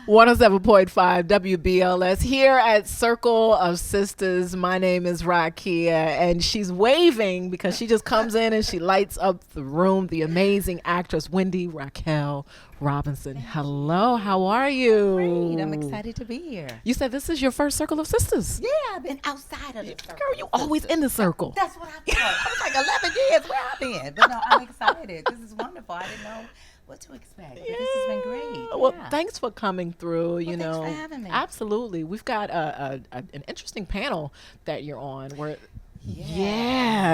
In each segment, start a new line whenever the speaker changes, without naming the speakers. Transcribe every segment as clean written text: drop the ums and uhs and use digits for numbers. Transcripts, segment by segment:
107.5 WBLS here at Circle of Sisters. My name is Rakia, and she's waving because she just comes in and she lights up the room. The amazing actress Wendy Raquel Robinson. Hello, how are you?
Great. I'm excited to be here.
You said this is your first Circle of Sisters.
Yeah, I've been outside of the circle.
Girl, you always in the circle.
That's what I thought. I was like 11 years where I've been. But no, I'm excited. This is wonderful. I didn't know what to expect. But this has been great.
Well,
Yeah.
thanks for coming through.
Thanks for having me.
Absolutely. We've got an interesting panel that you're on. Where
Yeah.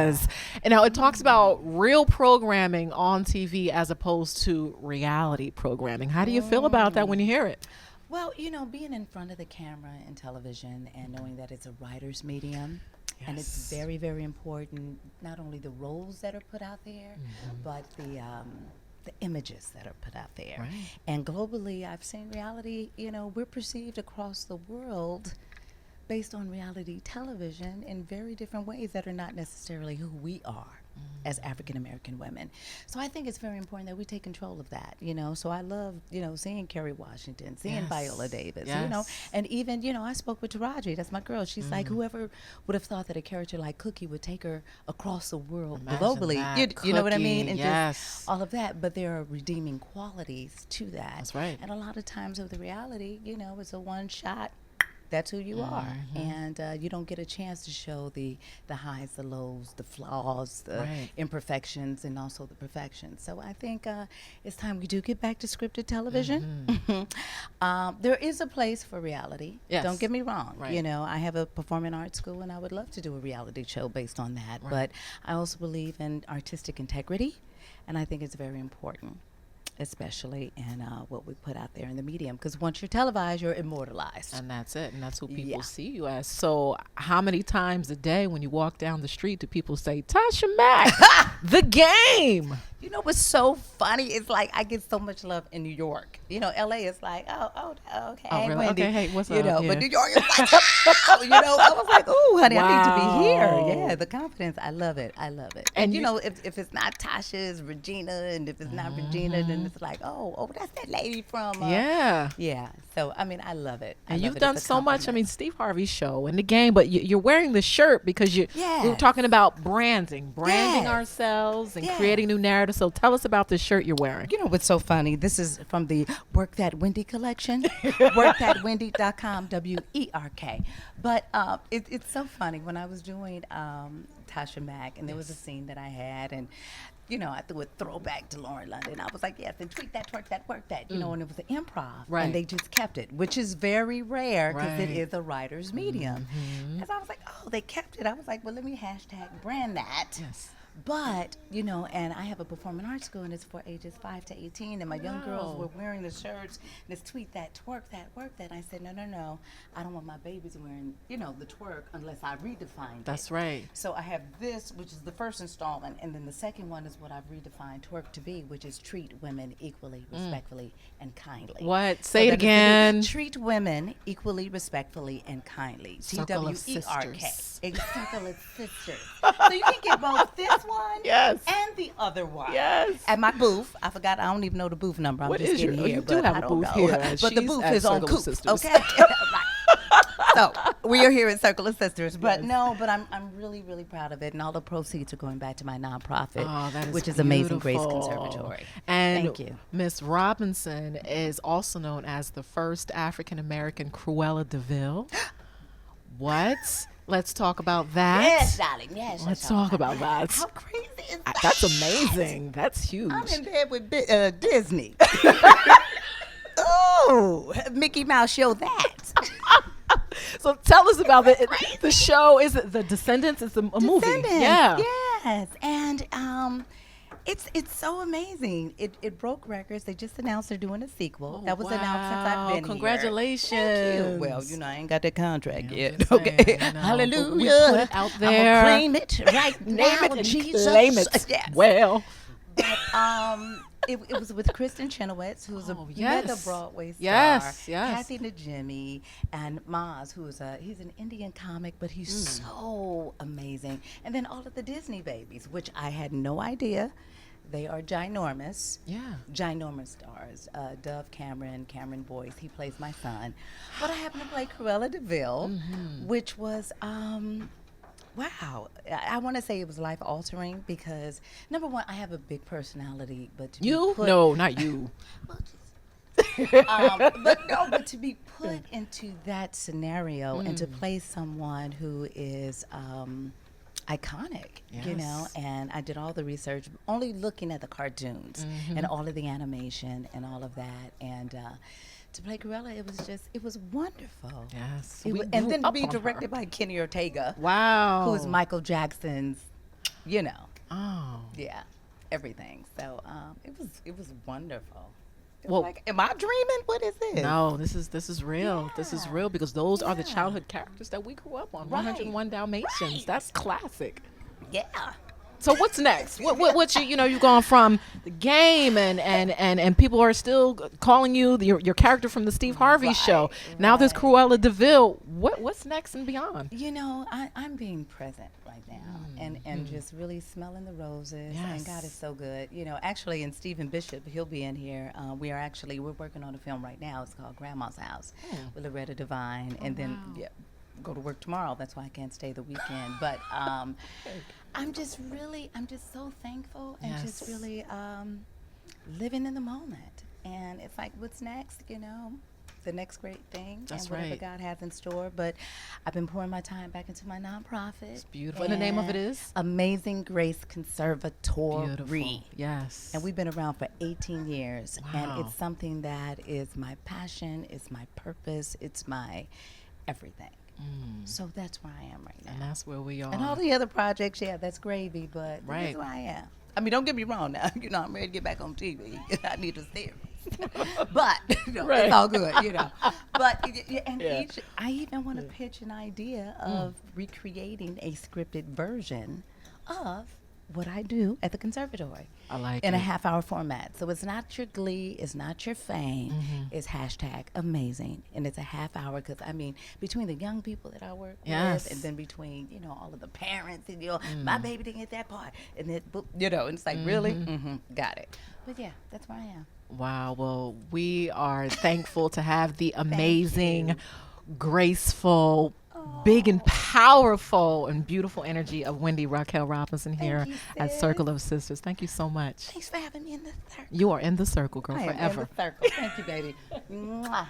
Yes. And now it talks about real programming on TV as opposed to reality programming. How do you feel about that when you hear it?
Well, being in front of the camera in television and knowing that it's a writer's medium, and it's
Yes.
very, very important, not only the roles that are put out there, but the images that are put out there.
Right.
And globally, I've seen reality, we're perceived across the world based on reality television in very different ways that are not necessarily who we are as African American women. So I think it's very important that we take control of that, So I love, seeing Kerry Washington, seeing
Yes.
Viola Davis,
Yes.
and even, I spoke with Taraji, that's my girl. She's like, whoever would have thought that a character like Cookie would take her across the world
Imagine
globally.
that.
You know what I mean?
Cookie,
And
yes.
just all of that, but there are redeeming qualities to that.
That's right.
And a lot of times with the reality, it's a one shot. That's who you are, and you don't get a chance to show the highs, the lows, the flaws, the
Right.
imperfections, and also the perfections. So I think it's time we do get back to scripted television. There is a place for reality.
Yes.
Don't get me wrong.
Right.
I have a performing arts school, and I would love to do a reality show based on that.
Right.
But I also believe in artistic integrity, and I think it's very important, especially in what we put out there in the medium, because once you're televised, you're immortalized.
And that's it. And that's who people
Yeah.
see you as. So how many times a day when you walk down the street do people say, Tasha Mack, the game?
You know what's so funny? It's like I get so much love in New York. LA is like, oh, okay,
Oh,
hey,
really?
Wendy.
Okay, hey, what's up?
But
Yeah.
New York is like, I was like, oh, honey, I need to be
Wow.
here. Yeah, the confidence, I love it. I love it.
And
And,
you-
if it's not Tasha, it's Regina, and if it's not Regina, then it's like, oh, that's that lady from.
Yeah.
Yeah. So, I love it. I
And
love
you've
it.
done
It's a
so much. I
compliment.
mean, Steve Harvey's show and the game, but you're wearing the shirt because we were
Yes.
talking about branding
Yes.
ourselves and
Yes.
creating new narratives. So tell us about the shirt you're wearing.
You know what's so funny? This is from the Work That Wendy collection. WorkThatWendy.com, WERK. But it's so funny. When I was doing Tasha Mack, and there was a scene that I had, and I threw a throwback to Lauren London. I was like, yes, and tweak that, twerk that, work that, and it was an improv.
Right.
And they just kept it, which is very rare because it
Right.
is a writer's medium. And so I was like, oh, they kept it. I was like, well, let me hashtag brand that.
Yes.
But, and I have a performing arts school, and it's for ages 5 to 18, and my young girls were wearing the shirts, and it's tweet that, twerk that, work that. And I said, no, I don't want my babies wearing, the twerk unless I redefine it.
That's right.
So I have this, which is the first installment, and then the second one is what I've redefined twerk to be, which is treat women equally, respectfully, and kindly.
What?
So
Say it
that is
again.
treat women equally, respectfully, and kindly.
Circle of
TWERK.
sisters.
A circle of sisters. So you can get both this one
Yes.
and the other one.
Yes.
At my booth, I forgot, I don't even know the booth number. I'm
What
just
is your-
getting
oh,
here.
you do
but
have
I
a
don't
booth
know.
here, and
But the
she's
booth
at
is on
Circle of
Coop.
Sisters.
Okay. Right. So we are here at Circle of Sisters, but but I'm really, really proud of it, and all the proceeds are going back to my nonprofit,
Oh, that is
which is Amazing Grace
beautiful.
Conservatory.
And
Thank you.
Miss Robinson is also known as the first African American Cruella de Vil. What? Let's talk about that.
Yes, darling. Yes.
Let's talk about that.
How crazy is that?
That's amazing. That's huge.
I'm in bed with Disney. Oh, Mickey Mouse show that.
So tell us about the show. Is it The Descendants? It's a movie.
Descendants,
Yeah.
Yes, and it's so amazing. It broke records. They just announced they're doing a sequel.
Oh,
that was announced since I've been
Congratulations.
here. Thank you. Well, I ain't got that contract
Yeah, I'm
yet.
just saying,
Okay.
I know, but
Hallelujah.
we put it out there.
I'm gonna claim it right now,
Name it and
Jesus.
claim it.
Yes.
Well.
But, it was with Kristen Chenoweth, who's
Oh,
a
yes.
mega Broadway star.
Yes, yes.
Kathy Najimy, and Maz, he's an Indian comic, but he's so amazing. And then all of the Disney babies, which I had no idea They are ginormous.
Yeah.
Ginormous stars. Dove Cameron, Cameron Boyce, he plays my son. But I happen to play Cruella de Vil, which was, wow. I want to say it was life altering because, number one, I have a big personality, but to be
You?
put,
No, not you.
well, but to be put into that scenario and to play someone who is iconic, you know,
Yes.
and I did all the research, only looking at the cartoons and all of the animation and all of that, and to play Cruella, it was wonderful.
Yes.
It
We
and
grew
then to
up
be
on her.
directed by Kenny Ortega,
Wow.
who is Michael Jackson's, you know,
Oh.
yeah, everything. So it was wonderful. It
Well-
was like, am I dreaming? What is this?
No, this is real. This is
Yeah.
real because those are the
Yeah.
childhood characters that we grew up on.
Right.
101 Dalmatians.
Right.
That's classic.
Yeah.
So what's next? What you know, you've gone from the game and people are still calling you your character from the Steve Harvey show. Now there's
right.
Cruella de Vil. What's next and beyond?
You know, I'm being present right now and just really smelling the roses. And God
Yes.
is so good. You know, actually, and Stephen Bishop, he'll be in here. We're working on a film right now. It's called Grandma's House with Loretta Devine. And then, go to work tomorrow. That's why I can't stay the weekend. But I'm just so thankful and just
Yes.
really living in the moment. And it's like, what's next, you know? The next great thing
That's
and whatever
right.
God has in store. But I've been pouring my time back into my nonprofit. It's
beautiful. And the name of it is?
Amazing Grace Conservatory.
Beautiful. Yes.
And we've been around for 18 years. And
Wow.
it's something that is my passion, it's my purpose, it's my everything. So that's where I am right now.
And that's where we are.
And all the other projects, yeah, that's gravy, but
Right.
that's where I am. I mean, don't get me wrong now. You know, I'm ready to get back on TV. I need a series. But, you know,
Right.
it's all good, you know. But,
Yeah.
I even want to pitch an idea of recreating a scripted version of what I do at the conservatory.
I like
in
it.
a half-hour format. So it's not your Glee, it's not your Fame, it's #amazing, and it's a half hour because I mean between the young people that I work
Yes.
with, and then between all of the parents and my baby didn't get that part, and then and it's like really, got it. But yeah, that's where I am.
Wow. Well, we are thankful to have the amazing, graceful, big and powerful and beautiful energy of Wendy Raquel Robinson here
you,
at
sis.
Circle of Sisters. Thank you so much.
Thanks for having me in the circle.
You are in the circle, girl,
I am in
forever.
the circle. Thank you, baby. Mwah.